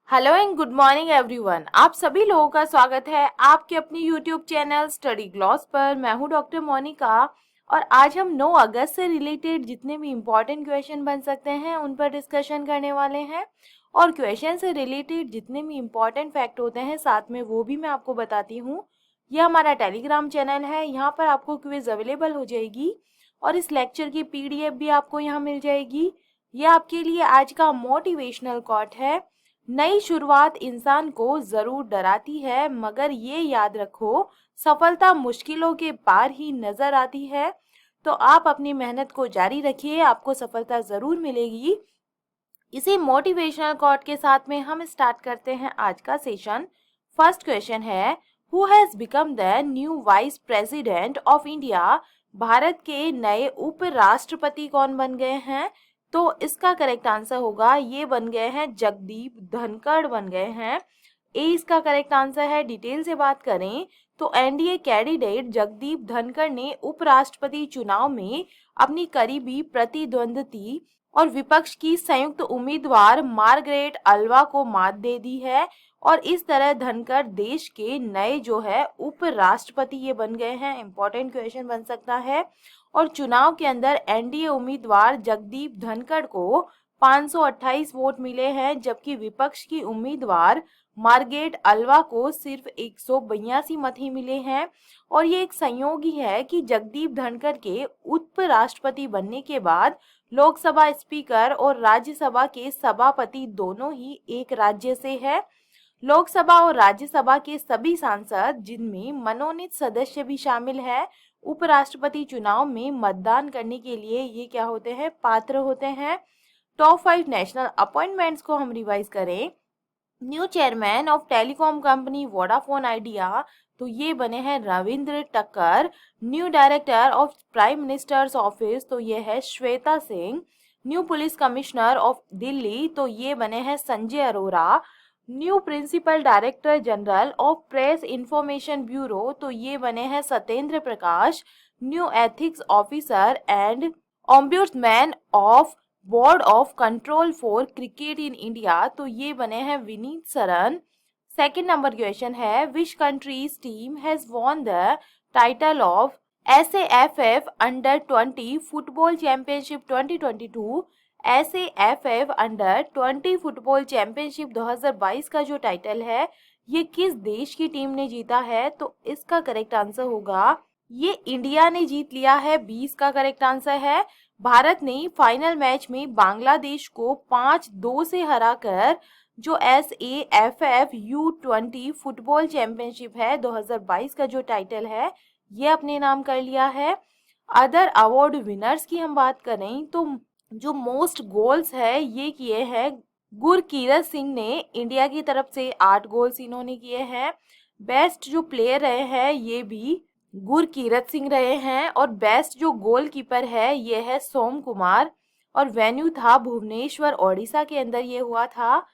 Hello and good morning everyone. आप सभी लोगों का स्वागत है आपके अपनी यूट्यूब चैनल स्टडी ग्लॉस पर। मैं हूं डॉक्टर मोनिका और आज हम 9 अगस्त से रिलेटेड जितने भी इम्पोर्टेंट क्वेश्चन बन सकते हैं उन पर डिस्कशन करने वाले हैं। और क्वेश्चन से रिलेटेड जितने भी इम्पोर्टेंट फैक्ट होते हैं साथ में वो भी मैं आपको बताती हूँ। यह हमारा टेलीग्राम चैनल है, यहाँ पर आपको क्विज अवेलेबल हो जाएगी और इस लेक्चर की PDF भी आपको यहाँ मिल जाएगी। यह आपके लिए आज का मोटिवेशनल कोट है। नई शुरुआत इंसान को जरूर डराती है, मगर ये याद रखो सफलता मुश्किलों के पार ही नजर आती है। तो आप अपनी मेहनत को जारी रखिए, आपको सफलता जरूर मिलेगी। इसी मोटिवेशनल कोट के साथ में हम स्टार्ट करते हैं आज का सेशन। फर्स्ट क्वेश्चन है, who has become the new vice president of India? Bharat के नए उपराष्ट्रपति कौन बन गए हैं? तो इसका करेक्ट आंसर होगा, ये बन गए हैं जगदीप धनखड़ बन गए हैं। ए इसका करेक्ट आंसर है। डिटेल से बात करें तो एनडीए कैंडिडेट जगदीप धनखड़ ने उपराष्ट्रपति चुनाव में अपनी करीबी प्रतिद्वंदी और विपक्ष की संयुक्त उम्मीदवार मार्गरेट अल्वा को मात दे दी है और इस तरह धनखड़ देश के नए जो है उपराष्ट्रपति ये बन गए हैं। इंपॉर्टेंट क्वेश्चन बन सकता है। और चुनाव के अंदर एनडीए उम्मीदवार जगदीप धनखड़ को 528 वोट मिले हैं, जबकि विपक्ष की उम्मीदवार मार्गरेट अल्वा को सिर्फ 182 मत ही मिले हैं। और ये एक संयोग ही है कि जगदीप धनखड़ के उपराष्ट्रपति बनने के बाद लोकसभा स्पीकर और राज्यसभा के सभापति दोनों ही एक राज्य से है। लोकसभा और राज्यसभा के सभी सांसद, जिनमें मनोनीत सदस्य भी शामिल है, उपराष्ट्रपति चुनाव में मतदान करने के लिए ये क्या होते हैं? पात्र होते हैं। टॉप 5 नेशनल अपॉइंटमेंट्स को हम रिवाइज करें। New chairman of telecom company Vodafone Idea, तो ये बने हैं Ravindra Takkar. New director of prime minister's office, तो ये है Shweta Singh. New police commissioner of Delhi, तो ये बने हैं Sanjay Arora. New principal director general of press information bureau, तो ये बने हैं Satyendra Prakash. New ethics officer and ombudsman of board of control for cricket in India, तो ये बने हैं Vineet Saran. Second number question है, which countries team has won the title of SAFF under 20 football championship 2022? SAFF under 20 football championship 2022 का जो title है ये किस देश की टीम ने जीता है? तो इसका करेक्ट आंसर होगा, ये इंडिया ने जीत लिया है। 20 का करेक्ट आंसर है। भारत ने फाइनल मैच में बांग्लादेश को 5-2 से हराकर जो SAFF U20 फुटबॉल चैंपियनशिप है 2022 का जो टाइटल है ये अपने नाम कर लिया है। अदर अवार्ड विनर्स की हम बात करें तो जो मोस्ट गोल्स है ये किए हैं गुरकीरत सिंह ने। इंडिया की तरफ से 8 गोल्स इन्होंने किए हैं। बेस्ट जो प्लेयर रहे हैं ये भी गुरकीरत सिंह रहे हैं। और बेस्ट जो गोलकीपर है ये है सोम कुमार। और वेन्यू था भुवनेश्वर ओडिशा के अंदर ये हुआ था।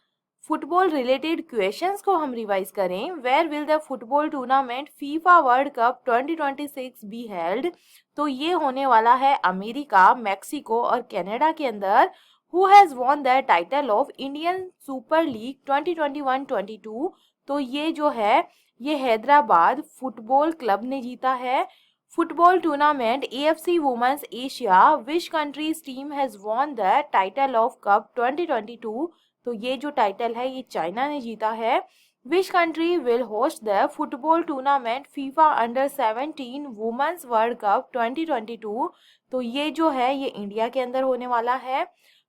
फुटबॉल रिलेटेड क्वेश्चंस को हम रिवाइज करें। Where will the football tournament FIFA World Cup 2026 be held? तो ये होने वाला है अमेरिका, मैक्सिको और कनाडा के अंदर। Who has won the title of Indian super league 2021-22? तो ये जो है ये हैदराबाद फुटबॉल क्लब ने जीता है। Football tournament AFC women's Asia, which countries team has won the title of cup 2022? तो ये जो टाइटल है ये चाइना ने जीता है। Which country will host the football tournament FIFA under 17 women's world cup 2022? तो ये जो है ये इंडिया के अंदर होने वाला है।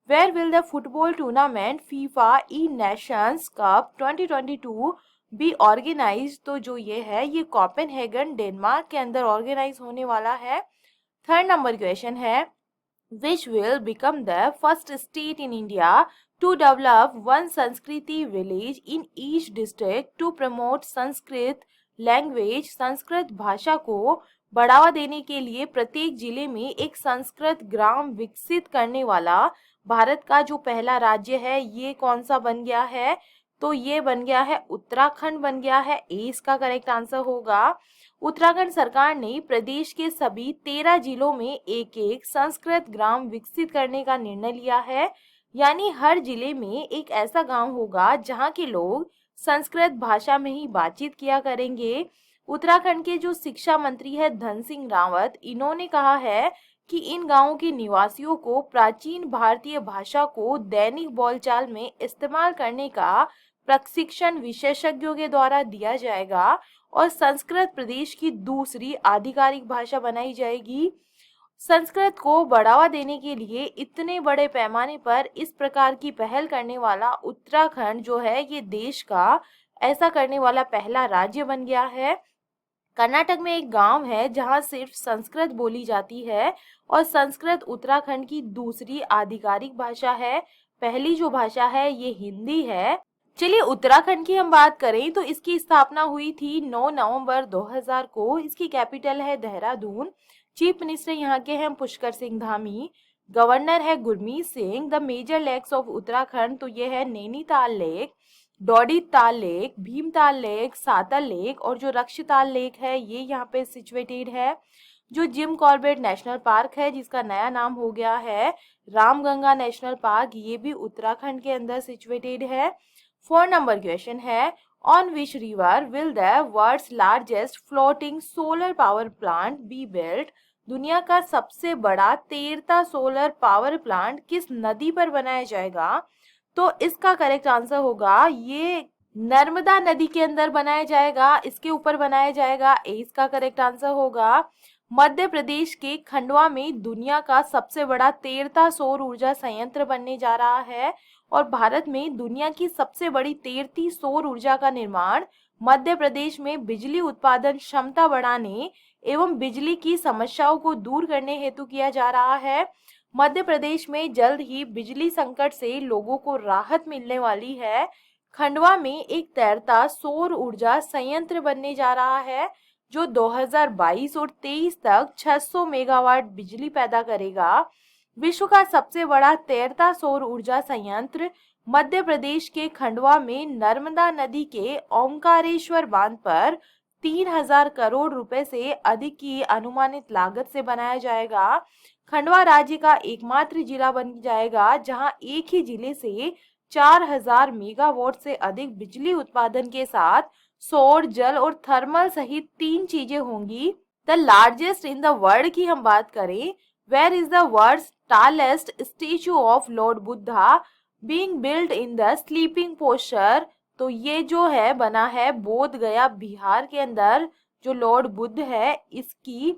Where will the football tournament FIFA e nations cup 2022 be organize? तो जो ये है ये कोपेनहेगन डेनमार्क के अंदर ऑर्गेनाइज होने वाला है। थर्ड नंबर क्वेश्चन है, which will become the first state in India to develop one Sanskriti village in each district to promote Sanskrit language? Sanskrit भाषा को बढ़ावा देने के लिए प्रत्येक जिले में एक संस्कृत ग्राम विकसित करने वाला भारत का जो पहला राज्य है ये कौन सा बन गया है? तो ये बन गया है उत्तराखंड बन गया है। ए इसका करेक्ट आंसर होगा। उत्तराखंड सरकार ने प्रदेश के सभी 13 जिलों में एक एक संस्कृत ग्राम विकसित करने का निर्णय लिया है। यानी हर जिले में एक ऐसा गांव होगा जहां के लोग संस्कृत भाषा में ही बातचीत किया करेंगे। उत्तराखंड के जो शिक्षा मंत्री है धन सिंह रावत, इन्होंने कहा है कि इन गांवों के निवासियों को प्राचीन भारतीय भाषा को दैनिक बोलचाल में इस्तेमाल करने का प्रशिक्षण विशेषज्ञों के द्वारा दिया जाएगा और संस्कृत प्रदेश की दूसरी आधिकारिक भाषा बनाई जाएगी। संस्कृत को बढ़ावा देने के लिए इतने बड़े पैमाने पर इस प्रकार की पहल करने वाला उत्तराखंड जो है ये देश का ऐसा करने वाला पहला राज्य बन गया है। कर्नाटक में एक गांव है जहां सिर्फ संस्कृत बोली जाती है और संस्कृत उत्तराखंड की दूसरी आधिकारिक भाषा है। पहली जो भाषा है ये हिंदी है। चलिए उत्तराखंड की हम बात करें तो इसकी स्थापना हुई थी 9 नवंबर 2000 को। इसकी कैपिटल है देहरादून। चीफ मिनिस्टर यहाँ के हैं पुष्कर सिंह धामी। गवर्नर है Gurmeet Singh. The major lakes of Uttarakhand तो ये है Nainital lake, Dodital lake, Bhimtal lake, Sattal lake और जो रक्षिताल लेक है ये यहाँ पे सिचुएटेड है। जो जिम कॉर्बेट नेशनल पार्क है जिसका नया नाम हो गया है रामगंगा नेशनल पार्क, ये भी उत्तराखंड के अंदर सिचुएटेड है। 4 नंबर क्वेश्चन है on which river will the world's largest floating solar power plant be built. दुनिया का सबसे बड़ा तैरता सोलर पावर प्लांट किस नदी पर बनाया जाएगा? तो इसका करेक्ट आंसर होगा ये नर्मदा नदी के अंदर बनाया जाएगा, इसके ऊपर बनाया जाएगा। इसका करेक्ट आंसर होगा। मध्य प्रदेश के खंडवा में दुनिया का सबसे बड़ा तैरता सौर ऊर्जा संयंत्र बनने जा रहा है और भारत में दुनिया की सबसे बड़ी तैरती सौर ऊर्जा का निर्माण मध्य प्रदेश में बिजली उत्पादन क्षमता बढ़ाने एवं बिजली की समस्याओं को दूर करने हेतु किया जा रहा है। मध्य प्रदेश में जल्द ही बिजली संकट से लोगों को राहत मिलने वाली है। खंडवा में एक तैरता सौर ऊर्जा संयंत्र बनने जा रहा है जो 2022 और 23 तक 600 मेगावाट बिजली पैदा करेगा। विश्व का सबसे बड़ा तैरता सौर ऊर्जा संयंत्र मध्य प्रदेश के खंडवा में नर्मदा नदी के ओंकारेश्वर बांध पर 3000 करोड़ रुपए से अधिक की अनुमानित लागत से बनाया जाएगा। खंडवा राज्य का एकमात्र जिला बन जाएगा जहां एक ही जिले से 4000 मेगावाट से अधिक बिजली उत्पादन के साथ सौर, जल और थर्मल सहित 3 चीजें होंगी। The largest in the world की हम बात करें, where is the world's tallest statue of Lord Buddha being built in the sleeping posture. तो ये जो है बना है बोध गया बिहार के अंदर। जो लॉर्ड बुद्ध है इसकी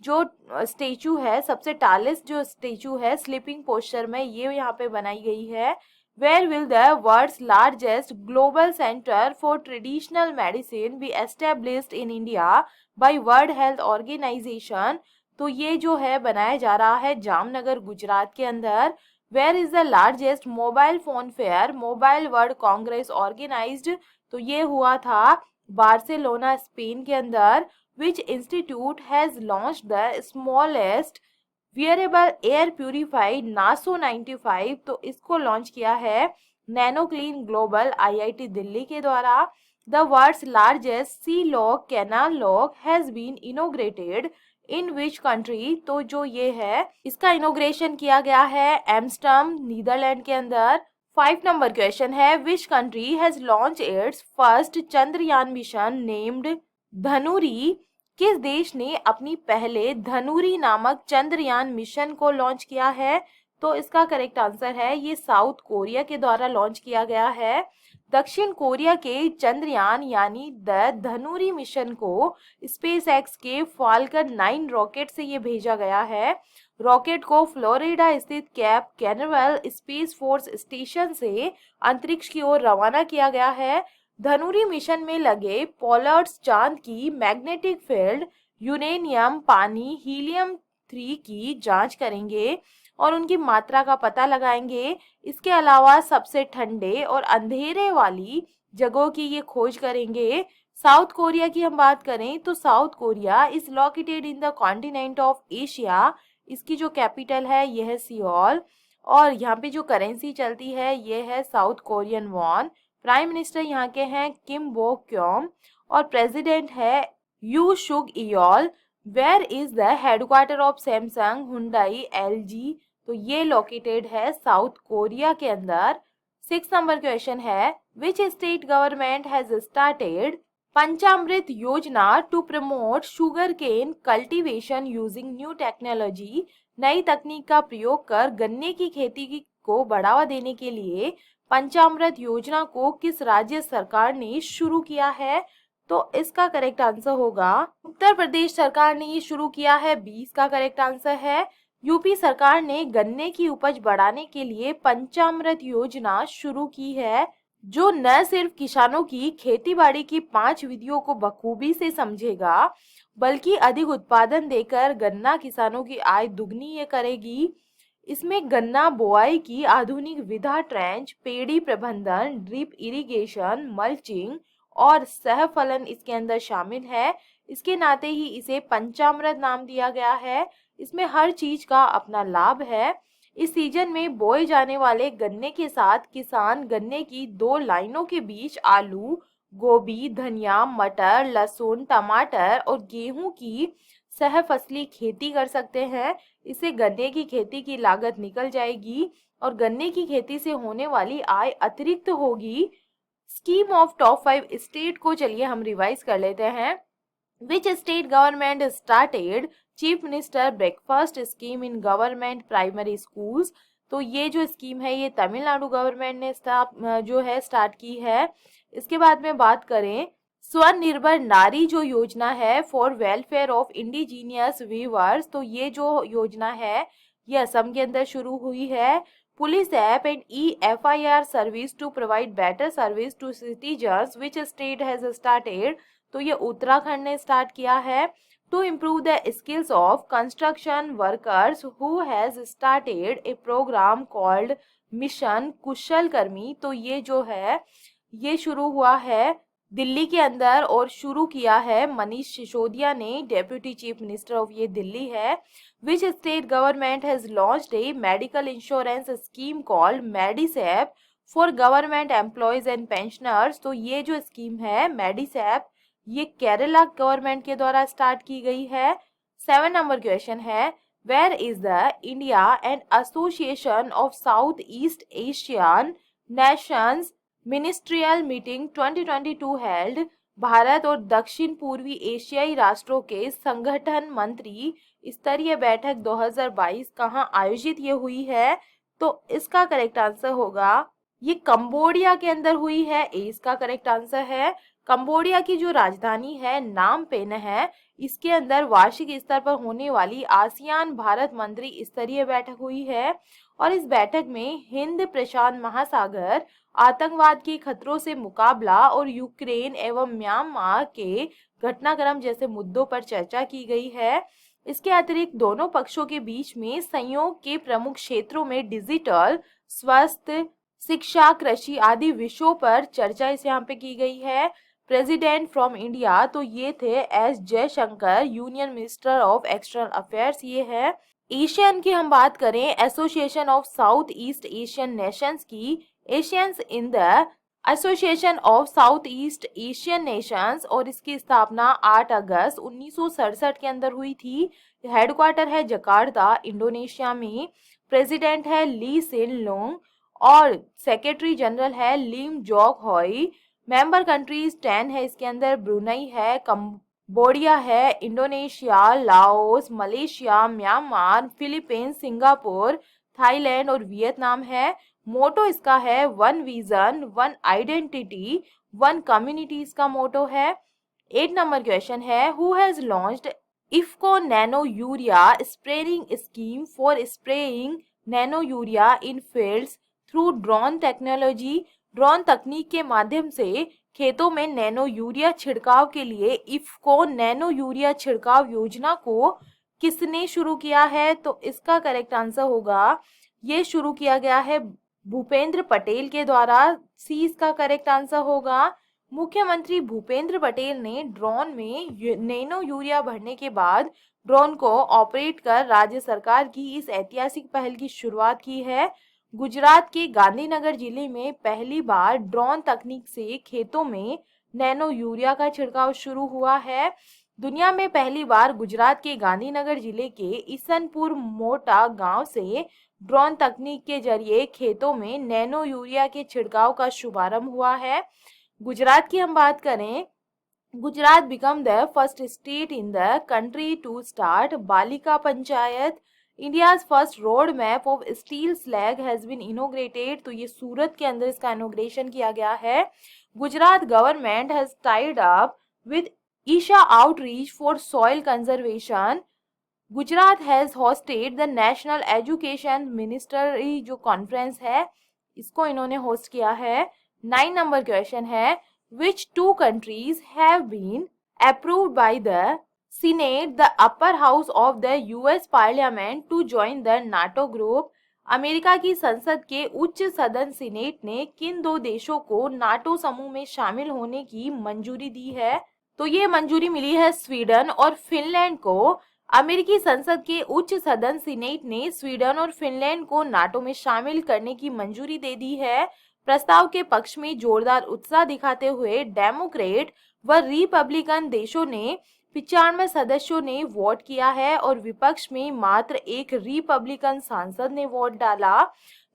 जो स्टेचू है सबसे टालेस्ट जो स्टेचू है स्लीपिंग पोस्चर में ये यहाँ पे बनाई गई है। Where will the world's largest global center for traditional medicine be established in India by World Health Organization? तो ये जो है बनाया जा रहा है जामनगर गुजरात के अंदर। Where is the largest mobile phone fair Mobile World Congress organized? तो ये हुआ था बार्सिलोना स्पेन के अंदर। Which institute has launched the smallest wearable air purified Naso 95? तो इसको लॉन्च किया है Nano Clean Global IIT Delhi के द्वारा। The world's largest sea lock canal lock has been inaugurated in which country? तो जो ये है इसका इनोग्रेशन किया गया है एम्स्टर्डम नीदरलैंड के अंदर। 5 नंबर क्वेश्चन है which country has launch its first Chandrayaan mission named Danuri? किस देश ने अपनी पहले धनुरी नामक चंद्रयान मिशन को लॉन्च किया है? तो इसका करेक्ट आंसर है ये साउथ कोरिया के द्वारा लॉन्च किया गया है। दक्षिण कोरिया के चंद्रयान यानी द धनुरी मिशन को स्पेस एक्स के फाल्कन 9 रॉकेट से ये भेजा गया है। रॉकेट को फ्लोरिडा स्थित cap Canaveral space force station से अंतरिक्ष की ओर रवाना किया गया है। धनुरी मिशन में लगे पोलर्स चांद की मैग्नेटिक फील्ड, यूरेनियम, पानी, हीलियम 3 की जांच करेंगे और उनकी मात्रा का पता लगाएंगे। इसके अलावा सबसे ठंडे और अंधेरे वाली जगहों की ये खोज करेंगे। साउथ कोरिया की हम बात करें तो south Korea is located in the continent of Asia. इसकी जो कैपिटल है यह है सियोल और यहाँ पे जो करेंसी चलती है ये है South Korean won. Prime minister यहाँ के हैं किम बो क्योम और प्रेसिडेंट है Yoon Suk Yeol. Where is the headquarter of Samsung, Hyundai, LG? तो ये लोकेटेड है साउथ कोरिया के अंदर। 6 नंबर क्वेश्चन है, which state government has started Panchamrit Yojana to promote sugar cane cultivation using new technology. नई तकनीक का प्रयोग कर गन्ने की खेती को बढ़ावा देने के लिए पंचामृत योजना को किस राज्य सरकार ने शुरू किया है? तो इसका करेक्ट आंसर होगा उत्तर प्रदेश सरकार ने ये शुरू किया है। 20 का करेक्ट आंसर है। यूपी सरकार ने गन्ने की उपज बढ़ाने के लिए पंचामृत योजना शुरू की है, जो न सिर्फ किसानों की खेती-बाड़ी की 5 विधियों को बखूबी से समझेगा, बल्कि अधिक उत्पादन देकर गन्ना किसानों की आय दुगनी ये करेगी। इसमें गन्ना बोआई की आधुनिक विधा, ट्रेंच, पेड़ी प्रबंधन, ड्रिप इरिगेशन, मल्चिंग और सहफलन इसके अंदर शामिल है। इसके नाते ही इसे पंचामृत नाम दिया गया है। इसमें हर चीज का अपना लाभ है। इस सीजन में बोए जाने वाले गन्ने के साथ किसान गन्ने की 2 लाइनों के बीच आलू, गोभी, धनिया, मटर, लहसुन, टमाटर और गेहूं की सहफसली खेती कर सकते हैं। इससे गन्ने की खेती की लागत निकल जाएगी और गन्ने की खेती से होने वाली आय अतिरिक्त होगी। स्कीम ऑफ टॉप 5 स्टेट को चलिए हम रिवाइज कर लेते हैं। विच state government started chief minister breakfast scheme in government primary schools. तो ये जो स्कीम है ये तमिलनाडु गवर्नमेंट ने स्टार्ट की है। इसके बाद में बात करें स्वनिर्भर नारी जो योजना है for welfare of indigenous weavers, तो ये जो योजना है ये असम के अंदर शुरू हुई है। Police app and EFIR service to provide better service to citizens which state has started, तो ये उत्तराखंड ने स्टार्ट किया है। To improve the skills of construction workers who has started a programme called mission Kushal Karmi, तो ये जो है ये शुरू हुआ है दिल्ली के अंदर और शुरू किया है मनीष सिसोदिया ने, डेप्यूटी चीफ मिनिस्टर ऑफ ये दिल्ली है। Which state government has launched a medical insurance scheme called Medisep for government employees and pensioners, तो ये जो स्कीम है मेडिसैप ये केरला गवर्नमेंट के द्वारा स्टार्ट की गई है। 7 नंबर क्वेश्चन है, where is the India and association of south east Asian nations ministerial meeting 2022 held. भारत और दक्षिण पूर्वी एशियाई राष्ट्रों के संगठन मंत्री स्तरीय बैठक 2022 कहाँ आयोजित ये हुई है? तो इसका करेक्ट आंसर होगा ये कंबोडिया के अंदर हुई है। इसका करेक्ट आंसर है। कंबोडिया की जो राजधानी है नाम पेन है। इसके अंदर वार्षिक स्तर पर होने वाली आसियान भारत मंत्री स्तरीय बैठक हुई है और इस बैठक में हिंद प्रशांत महासागर, आतंकवाद के खतरों से मुकाबला और यूक्रेन एवं म्यांमार के घटनाक्रम जैसे मुद्दों पर चर्चा की गई है। इसके अतिरिक्त दोनों पक्षों के बीच में सहयोग के प्रमुख क्षेत्रों में डिजिटल, स्वास्थ्य, शिक्षा, कृषि आदि विषयों पर चर्चा इस यहाँ पे की गई है। प्रेसिडेंट फ्रॉम इंडिया तो ये थे S Jaishankar, union minister of external affairs ये है। एशियन की हम बात करें, Association of south east Asian Nations की, ASEANs in the Association of south east Asian Nations, और इसकी स्थापना 8 अगस्त 1967 के अंदर हुई थी। हेडक्वार्टर है जकार्ता, इंडोनेशिया में। प्रेसिडेंट है ली सेन लुंग और सेक्रेटरी जनरल है लिम जोक हॉई। मेंबर कंट्रीज 10 है इसके अंदर, ब्रुनई है, कंबोडिया है, Indonesia, Laos, Malaysia, Myanmar, Philippines, Singapore, Thailand और वियतनाम है। मोटो इसका है one vision, one identity, one community इसका मोटो है। 8 नंबर क्वेश्चन है, who has launched IFFCO nano urea spraying scheme for spraying nano urea in fields through drone technology. Drone तकनीक के माध्यम से खेतों में नैनो यूरिया छिड़काव के लिए इफ्को नैनो यूरिया छिड़काव योजना को किसने शुरू किया है? तो इसका करेक्ट आंसर होगा ये शुरू किया गया है भूपेंद्र पटेल के द्वारा। सी इसका करेक्ट आंसर होगा। मुख्यमंत्री भूपेंद्र पटेल ने ड्रोन में नैनो यूरिया भरने के बाद ड्रोन को ऑपरेट कर राज्य सरकार की इस ऐतिहासिक पहल की शुरुआत की है। गुजरात के गांधीनगर जिले में पहली बार ड्रोन तकनीक से खेतों में नैनो यूरिया का छिड़काव शुरू हुआ है। दुनिया में पहली बार गुजरात के गांधीनगर जिले के ईसनपुर मोटा गांव से ड्रोन तकनीक के जरिए खेतों में नैनो यूरिया के छिड़काव का शुभारंभ हुआ है। गुजरात की हम बात करें, Gujarat become the first state in the country to start Balika Panchayat. India's first road map of steel slag has been inaugurated. तो ये सूरत के अंदर इसका इनोग्रेशन किया गया है। Gujarat government has tied up with Isha Outreach for soil conservation. Gujarat has hosted the national education ministry जो conference है, इसको इन्होंने होस्ट किया है। 9 नंबर क्वेश्चन है, which two countries have been approved by the senate the upper house of the US parliament to join the NATO group. America की संसद के उच्च सदन सीनेट ने किन दो देशों को नाटो समूह में शामिल होने की मंजूरी दी है? तो ये मंजूरी मिली है स्वीडन और फिनलैंड को। अमेरिकी संसद के उच्च सदन सीनेट ने स्वीडन और फिनलैंड को नाटो में शामिल करने की मंजूरी दे दी है। प्रस्ताव के पक्ष में जोरदार उत्साह दिखाते हुए डेमोक्रेट व रिपब्लिकन देशों ने 95 सदस्यों ने वोट किया है और विपक्ष में मात्र एक रिपब्लिकन सांसद ने वोट डाला।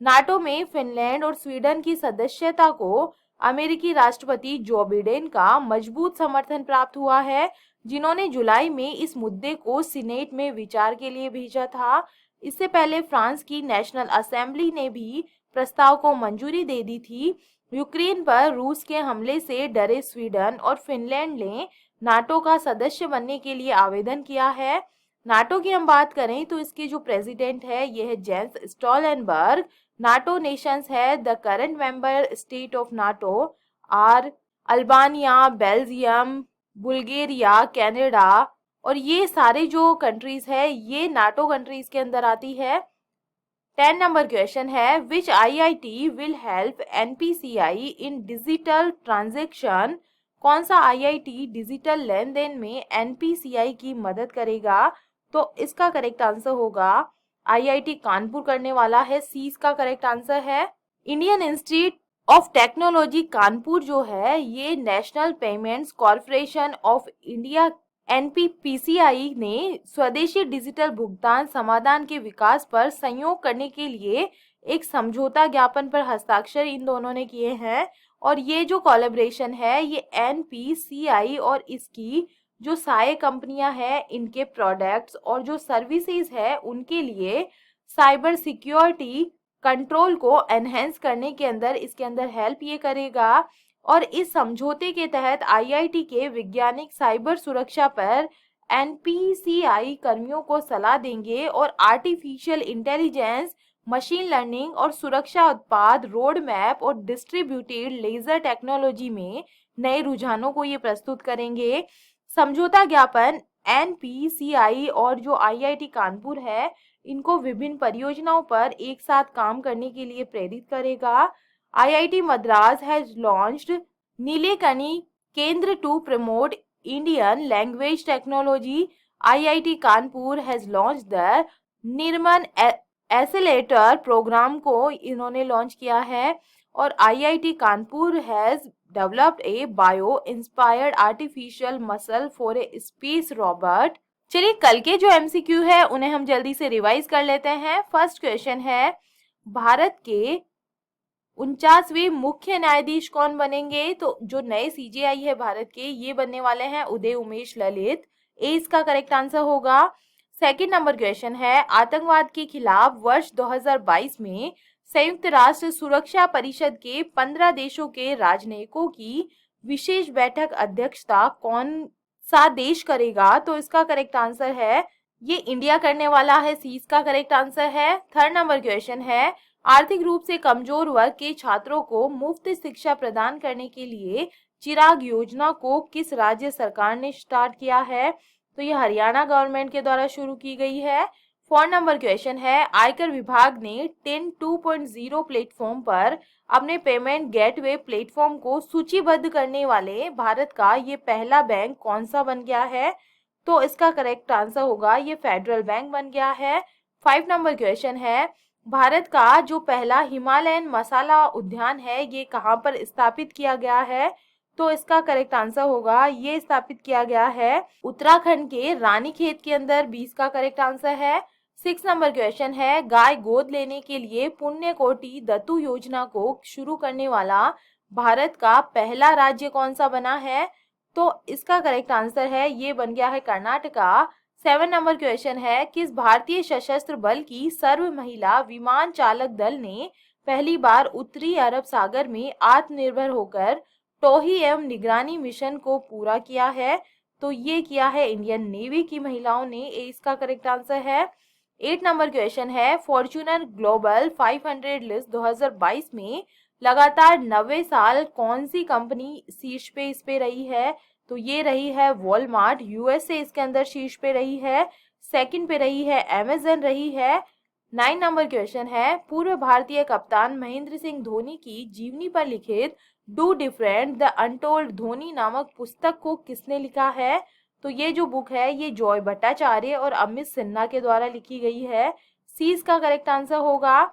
नाटो में फिनलैंड और स्वीडन की सदस्यता को अमेरिकी राष्ट्रपति जो बिडेन का मजबूत समर्थन प्राप्त हुआ है, जिन्होंने जुलाई में इस मुद्दे को सीनेट में विचार के लिए भेजा था। इससे पहले फ्रांस की नेशनल असेंबली ने भी प्रस्ताव को मंजूरी दे दी थी। यूक्रेन पर रूस के हमले से डरे स्वीडन और फिनलैंड ने नाटो का सदस्य बनने के लिए आवेदन किया है। नाटो की हम बात करें तो इसके जो प्रेसिडेंट है ये है जेंस स्टोलनबर्ग। नाटो नेशंस है the current member state of NATO are Albania, Belgium, Bulgaria, Canada, और ये सारे जो कंट्रीज है ये नाटो कंट्रीज के अंदर आती है। 10 नंबर क्वेश्चन है, which IIT will help NPCI in digital transaction. कौन सा आईआईटी डिजिटल लेन देन में एनपीसीआई की मदद करेगा? तो इसका करेक्ट आंसर होगा आईआईटी कानपुर करने वाला है। सी इसका करेक्ट आंसर है। Indian Institute of Technology Kanpur जो है ये National Payments Corporation of India NPPCI ने स्वदेशी डिजिटल भुगतान समाधान के विकास पर सहयोग करने के लिए एक समझौता ज्ञापन पर हस्ताक्षर इन दोनों ने किए हैं। और ये जो कोलैबोरेशन है ये एनपीसीआई और इसकी जो सहायक कंपनियां हैं इनके प्रोडक्ट्स और जो सर्विसेज है उनके लिए साइबर सिक्योरिटी कंट्रोल को एनहेंस करने के अंदर इसके अंदर हेल्प ये करेगा। और इस समझौते के तहत आईआईटी के वैज्ञानिक साइबर सुरक्षा पर एनपीसीआई कर्मियों को सलाह देंगे और आर्टिफिशियल इंटेलिजेंस, मशीन लर्निंग और सुरक्षा उत्पाद रोड मैप और डिस्ट्रीब्यूटेड लेजर टेक्नोलॉजी में नए रुझानों को ये प्रस्तुत करेंगे। समझौता ज्ञापन एनपीसीआई और जो आईआईटी कानपुर है इनको विभिन्न परियोजनाओं पर एक साथ काम करने के लिए प्रेरित करेगा। IIT Madras has launched Nilekani Kendra to promote Indian language technology. IIT Kanpur has launch the Nirman accelerator programme को इन्होंने लॉन्च किया है। और IIT Kanpur has developed a bio inspired artificial muscle for a space robot. चलिए कल के जो एमसीक्यू है उन्हें हम जल्दी से रिवाइज कर लेते हैं। फर्स्ट क्वेश्चन है, भारत के 49वें मुख्य न्यायाधीश कौन बनेंगे? तो जो नए सीजेआई है भारत के ये बनने वाले हैं उदय उमेश ललित। ए इसका करेक्ट आंसर होगा। सेकंड नंबर क्वेश्चन है, आतंकवाद के खिलाफ वर्ष 2022 में संयुक्त राष्ट्र सुरक्षा परिषद के 15 देशों के राजनयिकों की विशेष बैठक अध्यक्षता कौन सा देश करेगा? तो इसका करेक्ट आंसर है ये इंडिया करने वाला है। सी इसका करेक्ट आंसर है। थर्ड नंबर क्वेश्चन है, आर्थिक रूप से कमजोर वर्ग के छात्रों को मुफ्त शिक्षा प्रदान करने के लिए चिराग योजना को किस राज्य सरकार ने स्टार्ट किया है? तो ये हरियाणा गवर्नमेंट के द्वारा शुरू की गई है। फोर्थ नंबर क्वेश्चन है, आयकर विभाग ने 10 2.0 प्लेटफॉर्म पर अपने पेमेंट गेटवे प्लेटफॉर्म को सूचीबद्ध करने वाले भारत का ये पहला बैंक कौन सा बन गया है? तो इसका करेक्ट आंसर होगा ये फेडरल बैंक बन गया है। 5 नंबर क्वेश्चन है, भारत का जो पहला हिमालयन मसाला उद्यान है ये कहाँ पर स्थापित किया गया है? तो इसका करेक्ट आंसर होगा ये स्थापित किया गया है उत्तराखंड के रानीखेत के अंदर। 20 का करेक्ट आंसर है। 6 नंबर क्वेश्चन है, गाय गोद लेने के लिए पुण्य कोटि दत्तू योजना को शुरू करने वाला भारत का पहला राज्य कौन सा बना है? तो इसका करेक्ट आंसर है, ये बन गया है कर्नाटका। 7 नंबर क्वेश्चन है, किस भारतीय सशस्त्र बल की सर्व महिला विमान चालक दल ने पहली बार उत्तरी अरब सागर में आत्मनिर्भर होकर टोही एवं निगरानी मिशन को पूरा किया है? तो ये किया है इंडियन नेवी की महिलाओं ने, ये इसका करेक्ट आंसर है। 8 नंबर क्वेश्चन है, फॉर्च्यूनर ग्लोबल 500 लिस्ट 2022 में लगातार 90 साल कौन सी कंपनी शीर्ष पे इस पे रही है? तो ये रही है वॉलमार्ट, यूएसए इसके अंदर शीर्ष पे रही है। सेकंड पे रही है अमेजन रही है। 9 नंबर क्वेश्चन है, पूर्व भारतीय कप्तान महेंद्र सिंह धोनी की जीवनी पर लिखित do different the untold Dhoni नामक पुस्तक को किसने लिखा है? तो ये जो बुक है ये जॉय भट्टाचार्य और अमित सिन्हा के द्वारा लिखी गई है। सी इसका करेक्ट आंसर होगा।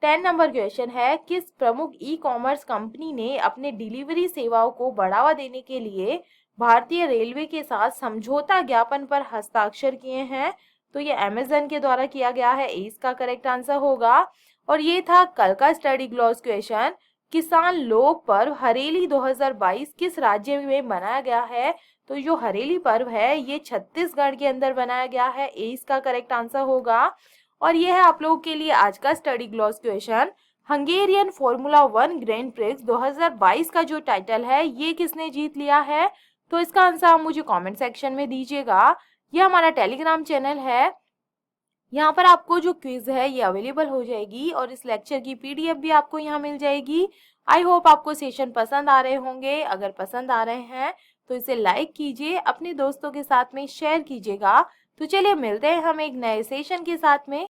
10 नंबर क्वेश्चन है, किस प्रमुख ई कॉमर्स कंपनी ने अपने डिलीवरी सेवाओं को बढ़ावा देने के लिए भारतीय रेलवे के साथ समझौता ज्ञापन पर हस्ताक्षर किए हैं? तो ये अमेजन के द्वारा किया गया है, इसका करेक्ट आंसर होगा। और ये था कल का स्टडी ग्लॉस क्वेश्चन। किसान लोक पर्व हरेली 2022 किस राज्य में मनाया गया है? तो जो हरेली पर्व है ये छत्तीसगढ़ के अंदर बनाया गया है, ए इसका करेक्ट आंसर होगा। और ये है आप लोगों के लिए आज का study gloss question. Hungarian formula 1 grand prix 2022 का जो टाइटल है ये किसने जीत लिया है? तो इसका आंसर आप मुझे कमेंट सेक्शन में दीजिएगा। ये हमारा टेलीग्राम चैनल है, यहाँ पर आपको जो क्विज है ये अवेलेबल हो जाएगी और इस लेक्चर की पीडीएफ भी आपको यहाँ मिल जाएगी। आई होप आपको सेशन पसंद आ रहे होंगे। अगर पसंद आ रहे हैं तो इसे लाइक कीजिए, अपने दोस्तों के साथ में शेयर कीजिएगा। तो चलिए मिलते हैं हम एक नए सेशन के साथ में।